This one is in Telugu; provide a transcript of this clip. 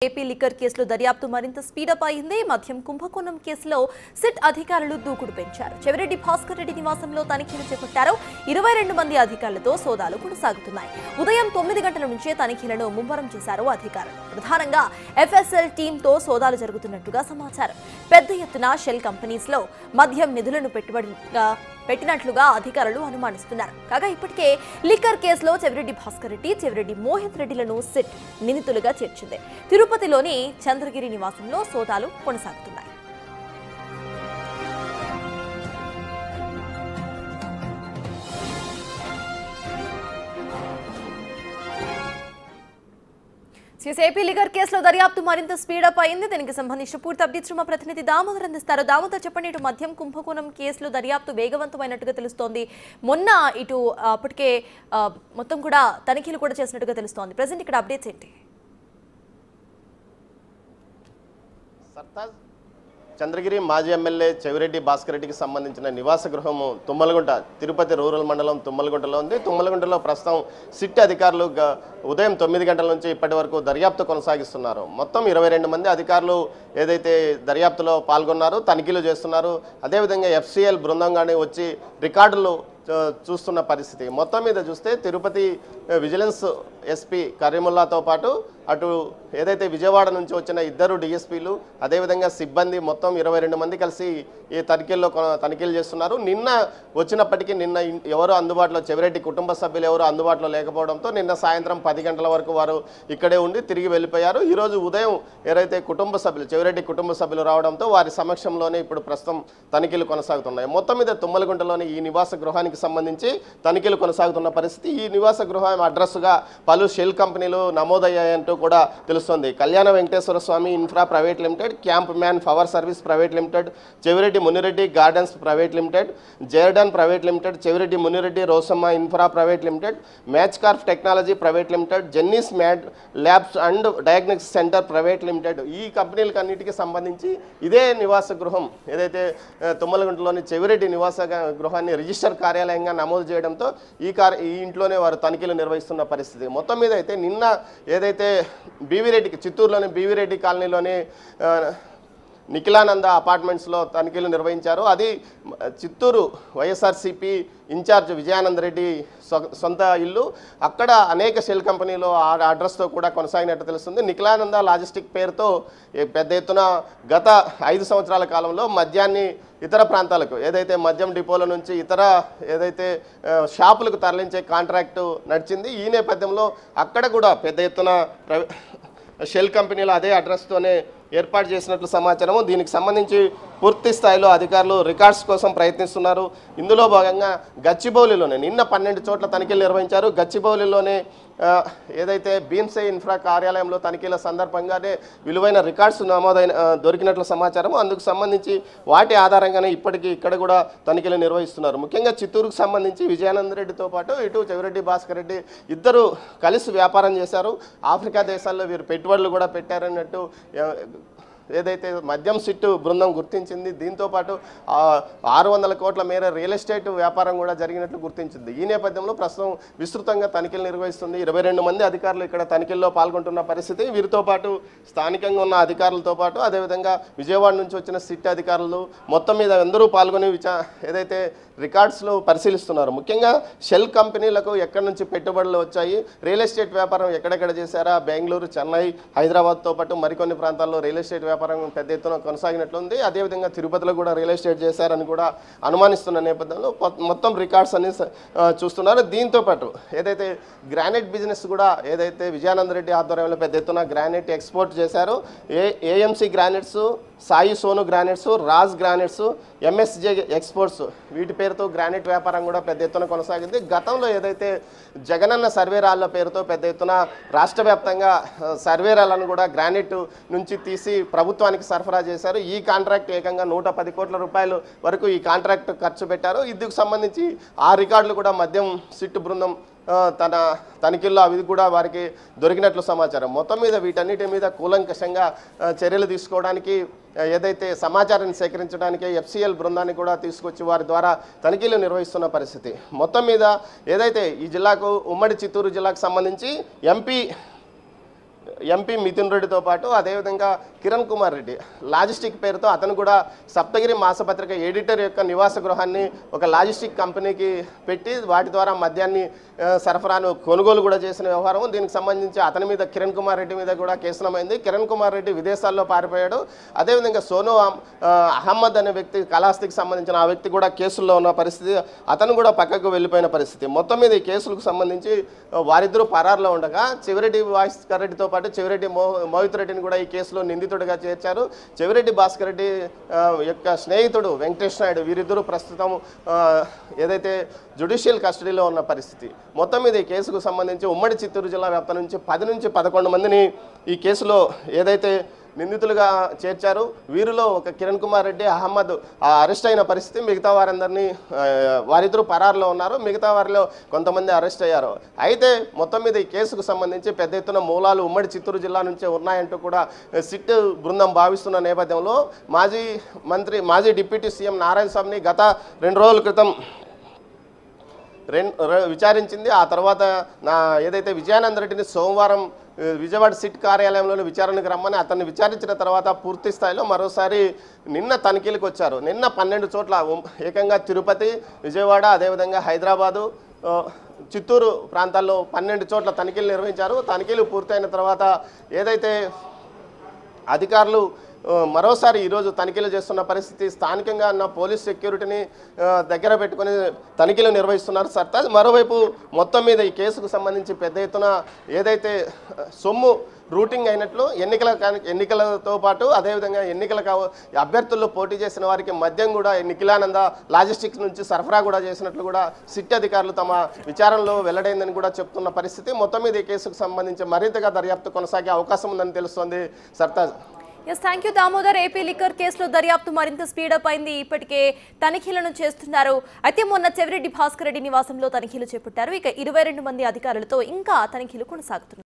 ఏపీ లిక్కర్ కేసులో దర్యాప్తు మరింత స్పీడప్ అయింది. మద్యం కుంభకోణం కేసులో సిట్ అధికారులు దూకుడు పెంచారు. చెవిరెడ్డి భాస్కర్ రెడ్డి నివాసంలో తనిఖీలు చేపట్టారు. 22 మంది అధికారులతో సోదాలు కొనసాగుతున్నాయి. ఉదయం 9 గంటల నుంచే తనిఖీలను ముమ్మరం చేశారు అధికారులు. ప్రధానంగా ఎఫ్ఎస్ఎల్ టీంతో సోదాలు జరుగుతున్నట్టుగా సమాచారం. పెద్ద ఎత్తున షెల్ కంపెనీస్ లో మద్యం నిధులను పెట్టినట్లుగా అధికారులు అనుమానిస్తున్నారు. కాగా ఇప్పటికే లిక్కర్ కేసులో చెవిరెడ్డి భాస్కర్ రెడ్డి, చెవిరెడ్డి మోహిత్ రెడ్డిలను సిట్ నిందితులుగా చేర్చింది. తిరుపతిలోని చంద్రగిరి నివాసంలో సోదాలు కొనసాగుతున్నాయి. ఏపీ లిక్కర్ కేసులో దర్యాప్తు మరింత స్పీడప్ అయింది. దీనికి సంబంధించిన పూర్తి అప్డేట్స్ మా ప్రతినిధి దామోదర్ అందిస్తారు. దామోదర్, చెప్పండి, ఇటు మద్యం కుంభకోణం కేసులో దర్యాప్తు వేగవంతమైనట్టుగా తెలుస్తోంది. మొన్న ఇటు అప్పటికే మొత్తం కూడా తనిఖీలు కూడా చేసినట్టుగా తెలుస్తోంది. ప్రజెంట్ ఇక్కడ అప్డేట్స్ ఏంటి? చంద్రగిరి మాజీ ఎమ్మెల్యే చెవిరెడ్డి భాస్కర్ రెడ్డికి సంబంధించిన నివాస గృహము తుమ్మలగుంట, తిరుపతి రూరల్ మండలం తుమ్మలగుంటలో ఉంది. తుమ్మలగుంటలో ప్రస్తుతం సిట్ అధికారులు ఉదయం 9 గంటల నుంచి ఇప్పటి వరకు దర్యాప్తు కొనసాగిస్తున్నారు. మొత్తం 22 మంది అధికారులు ఏదైతే దర్యాప్తులో పాల్గొన్నారు, తనిఖీలు చేస్తున్నారు. అదేవిధంగా ఎఫ్సిఎల్ బృందం కానీ వచ్చి రికార్డులు చూస్తున్న పరిస్థితి. మొత్తం మీద చూస్తే తిరుపతి విజిలెన్స్ ఎస్పీ కరీముల్లాతో పాటు అటు ఏదైతే విజయవాడ నుంచి వచ్చిన 2 డిఎస్పీలు, అదేవిధంగా సిబ్బంది మొత్తం 22 మంది కలిసి ఈ తనిఖీలు చేస్తున్నారు. నిన్న వచ్చినప్పటికీ నిన్న ఎవరు అందుబాటులో, చెవిరెడ్డి కుటుంబ సభ్యులు ఎవరు అందుబాటులో లేకపోవడంతో నిన్న సాయంత్రం 10 గంటల వరకు వారు ఇక్కడే ఉండి తిరిగి వెళ్ళిపోయారు. ఈరోజు ఉదయం ఎవరైతే చెవిరెడ్డి కుటుంబ సభ్యులు రావడంతో వారి సమక్షంలోనే ఇప్పుడు ప్రస్తుతం తనిఖీలు కొనసాగుతున్నాయి. మొత్తం మీద తుమ్మలగుంటలోని ఈ నివాస గృహానికి సంబంధించి తనిఖీలు కొనసాగుతున్న పరిస్థితి. ఈ నివాస గృహం అడ్రస్గా పలు షెల్ కంపెనీలు నమోదయ్యాయంటూ కూడా తెలుస్తోంది. Kalyana Venkateswara Swamy infra private limited, camp manpower service private limited, Chevireddy Munireddy gardens private limited, Jerdon private limited, Chevireddy Munireddy Rosamma infra private limited, match కార్ఫ్ టెక్నాలజీ ప్రైవేట్ లిమిటెడ్, జెన్నిస్ mad labs and diagnostics centre private limited. ఈ కంపెనీలకు అన్నిటికీ సంబంధించి ఇదే నివాస గృహం ఏదైతే తుమ్మలగుంటలోని చెవిరెడ్డి నివాస గృహాన్ని రిజిస్టర్ కార్యాలయంగా నమోదు చేయడంతో ఈ ఇంట్లోనే వారు తనిఖీలు నిర్వహిస్తున్న పరిస్థితి. మొత్తం మీద అయితే నిన్న ఏదైతే బీవీరెడ్డికి, చిత్తూరులోని బీవీరెడ్డి కాలనీలోని నిఖిలానంద అపార్ట్మెంట్స్లో తనిఖీలు నిర్వహించారు. అది చిత్తూరు వైఎస్ఆర్సీపీ ఇన్ఛార్జ్ విజయానంద రెడ్డి సొంత ఇల్లు. అక్కడ అనేక షెల్ కంపెనీలు ఆ అడ్రస్తో కూడా కొనసాగినట్టు తెలుస్తుంది. నిఖిలానంద లాజిస్టిక్ పేరుతో పెద్ద ఎత్తున గత 5 సంవత్సరాల కాలంలో మద్యాన్ని ఇతర ప్రాంతాలకు, ఏదైతే మద్యం డిపోల నుంచి ఇతర ఏదైతే షాపులకు తరలించే కాంట్రాక్టు నడిచింది. ఈ నేపథ్యంలో అక్కడ కూడా పెద్ద ఎత్తున షెల్ కంపెనీలు అదే అడ్రస్తోనే ఏర్పాటు చేసినట్లు సమాచారము. దీనికి సంబంధించి పూర్తి స్థాయిలో అధికారులు రికార్డ్స్ కోసం ప్రయత్నిస్తున్నారు. ఇందులో భాగంగా గచ్చిబౌలిలోనే నిన్న 12 చోట్ల తనిఖీలు నిర్వహించారు. గచ్చిబౌలిలోనే ఏదైతే భీమ్సే ఇన్ఫ్రా కార్యాలయంలో తనిఖీల సందర్భంగానే విలువైన రికార్డ్స్ దొరికినట్లు సమాచారం. అందుకు సంబంధించి వాటి ఆధారంగానే ఇప్పటికీ ఇక్కడ కూడా తనిఖీలు నిర్వహిస్తున్నారు. ముఖ్యంగా చిత్తూరుకు సంబంధించి విజయానంద రెడ్డితో పాటు ఇటు చెవిరెడ్డి భాస్కర్ రెడ్డి ఇద్దరు కలిసి వ్యాపారం చేశారు. ఆఫ్రికా దేశాల్లో వీరు పెట్టుబడులు కూడా పెట్టారన్నట్టు ఏదైతే మద్యం సిట్టు బృందం గుర్తించింది. దీంతోపాటు 600 కోట్ల మేర రియల్ ఎస్టేట్ వ్యాపారం కూడా జరిగినట్లు గుర్తించింది. ఈ నేపథ్యంలో ప్రస్తుతం విస్తృతంగా తనిఖీలు నిర్వహిస్తుంది. 22 మంది అధికారులు ఇక్కడ తనిఖీల్లో పాల్గొంటున్న పరిస్థితి. వీరితో పాటు స్థానికంగా ఉన్న అధికారులతో పాటు అదేవిధంగా విజయవాడ నుంచి వచ్చిన సిట్ అధికారులు మొత్తం మీద అందరూ పాల్గొని ఏదైతే రికార్డ్స్లో పరిశీలిస్తున్నారు. ముఖ్యంగా షెల్ కంపెనీలకు ఎక్కడి నుంచి పెట్టుబడులు వచ్చాయి, రియల్ ఎస్టేట్ వ్యాపారం ఎక్కడెక్కడ చేశారా, బెంగళూరు, చెన్నై, హైదరాబాద్తో పాటు మరికొన్ని ప్రాంతాల్లో రియల్ ఎస్టేట్ వ్యాపారం పెద్ద ఎత్తున కొనసాగినట్లుంది. అదేవిధంగా తిరుపతిలో కూడా రియల్ ఎస్టేట్ చేశారని కూడా అనుమానిస్తున్న నేపథ్యంలో మొత్తం రికార్డ్స్ అన్ని చూస్తున్నారు. దీంతో పాటు ఏదైతే గ్రానైట్ బిజినెస్ కూడా ఏదైతే విజయానంద రెడ్డి ఆధ్వర్యంలో పెద్ద ఎత్తున గ్రానైట్ ఎక్స్పోర్ట్ చేశారు. AMC granites, Sai Sonu granites, Raj granites, MSJ exports, వీటి పేరుతో గ్రానైట్ వ్యాపారం కూడా పెద్ద ఎత్తున కొనసాగింది. గతంలో ఏదైతే జగనన్న సర్వేరాళ్ల పేరుతో పెద్ద ఎత్తున రాష్ట్ర వ్యాప్తంగా సర్వేరాలను కూడా గ్రానైట్ నుంచి తీసి ప్రభుత్వానికి సరఫరా చేశారు. ఈ కాంట్రాక్ట్ ఏకంగా 110 కోట్ల రూపాయలు వరకు ఈ కాంట్రాక్ట్ ఖర్చు పెట్టారు. ఇందుకు సంబంధించి ఆ రికార్డులు కూడా మద్యం సిట్టు బృందం తన తనిఖీల్లో అవి కూడా వారికి దొరికినట్లు సమాచారం. మొత్తం మీద వీటన్నిటి మీద కూలంకషంగా చర్యలు తీసుకోవడానికి ఏదైతే సమాచారాన్ని సేకరించడానికి ఎఫ్సిఎల్ బృందాన్ని కూడా తీసుకొచ్చి వారి ద్వారా తనిఖీలు నిర్వహిస్తున్న పరిస్థితి. మొత్తం మీద ఏదైతే ఈ జిల్లాకు ఉమ్మడి చిత్తూరు జిల్లాకు సంబంధించి ఎంపీ ఎంపీ మిథున్ రెడ్డితో పాటు అదేవిధంగా కిరణ్ కుమార్ రెడ్డి లాజిస్టిక్ పేరుతో అతను కూడా సప్తగిరి మాసపత్రిక ఎడిటర్ యొక్క నివాస గృహాన్ని ఒక లాజిస్టిక్ కంపెనీకి పెట్టి వాటి ద్వారా మద్యాన్ని సరఫరాను కొనుగోలు కూడా చేసిన వ్యవహారం. దీనికి సంబంధించి అతని మీద కిరణ్ కుమార్ రెడ్డి మీద కూడా కేసు నమోదైంది. కిరణ్ కుమార్ రెడ్డి విదేశాల్లో పారిపోయాడు. అదేవిధంగా సోను అహ్మద్ అనే వ్యక్తి కాళహస్తికి సంబంధించిన ఆ వ్యక్తి కూడా కేసుల్లో ఉన్న పరిస్థితి, అతను కూడా పక్కకు వెళ్ళిపోయిన పరిస్థితి. మొత్తం మీద ఈ కేసులకు సంబంధించి వారిద్దరూ పరారులో ఉండగా చెవిరెడ్డి భాస్కర్ రెడ్డితో పాటు చెవిరెడ్డి మోహిత్ రెడ్డిని కూడా ఈ కేసులో నిందితుడిగా చేర్చారు. చెవిరెడ్డి భాస్కర్ రెడ్డి యొక్క స్నేహితుడు వెంకటేష్ నాయుడు వీరిద్దరూ ప్రస్తుతం ఏదైతే జ్యుడిషియల్ కస్టడీలో ఉన్న పరిస్థితి. మొత్తం మీద ఈ కేసుకు సంబంధించి ఉమ్మడి చిత్తూరు జిల్లా వ్యాప్తం నుంచి 10 నుంచి 11 మందిని ఈ కేసులో ఏదైతే నిందితులుగా చేర్చారు. వీరిలో ఒక కిరణ్ కుమార్ రెడ్డి, అహ్మద్ అరెస్ట్ అయిన పరిస్థితి. మిగతా వారందరినీ వారిద్దరూ పరారులో ఉన్నారు. మిగతా వారిలో కొంతమంది అరెస్ట్ అయ్యారు. అయితే మొత్తం మీద ఈ కేసుకు సంబంధించి పెద్ద ఎత్తున మూలాలు ఉమ్మడి చిత్తూరు జిల్లా నుంచే ఉన్నాయంటూ కూడా సిట్ బృందం భావిస్తున్న నేపథ్యంలో మాజీ డిప్యూటీ సీఎం నారాయణ స్వామిని గత 2 రోజుల క్రితం విచారించింది. ఆ తర్వాత ఏదైతే విజయానంద రెడ్డిని సోమవారం విజయవాడ సిట్ కార్యాలయంలోని విచారణకు రమ్మని అతన్ని విచారించిన తర్వాత పూర్తి స్థాయిలో మరోసారి నిన్న తనిఖీలకు వచ్చారు. నిన్న 12 చోట్ల ఏకంగా తిరుపతి, విజయవాడ, అదేవిధంగా హైదరాబాదు, చిత్తూరు ప్రాంతాల్లో 12 చోట్ల తనిఖీలు నిర్వహించారు. తనిఖీలు పూర్తయిన తర్వాత ఏదైతే అధికారులు మరోసారి ఈరోజు తనిఖీలు చేస్తున్న పరిస్థితి. స్థానికంగా ఉన్న పోలీస్ సెక్యూరిటీని దగ్గర పెట్టుకుని తనిఖీలు నిర్వహిస్తున్నారు సర్తాజ్. మరోవైపు మొత్తం మీద ఈ కేసుకు సంబంధించి పెద్ద ఎత్తున ఏదైతే సొమ్ము రూటింగ్ అయినట్లు ఎన్నికలతో పాటు అదేవిధంగా అభ్యర్థుల్లో పోటీ చేసిన వారికి మద్యం కూడా నిఖిలానంద లాజిస్టిక్స్ నుంచి సరఫరా కూడా చేసినట్లు కూడా సిట్ అధికారులు తమ విచారణలో వెల్లడైందని కూడా చెప్తున్న పరిస్థితి. మొత్తం మీద ఈ కేసుకు సంబంధించి మరింతగా దర్యాప్తు కొనసాగే అవకాశం ఉందని తెలుస్తోంది Sartaj. Yes, thank you Damodar. AP liquor కేసులో దర్యాప్తు మరింత స్పీడప్ అయింది. ఇప్పటికే తనిఖీలను చేస్తున్నారు. అయితే మొన్న చెవిరెడ్డి భాస్కర్ రెడ్డి నివాసంలో తనిఖీలు చేపట్టారు. ఇక 22 మంది అధికారులతో ఇంకా తనిఖీలు కొనసాగుతున్నాయి.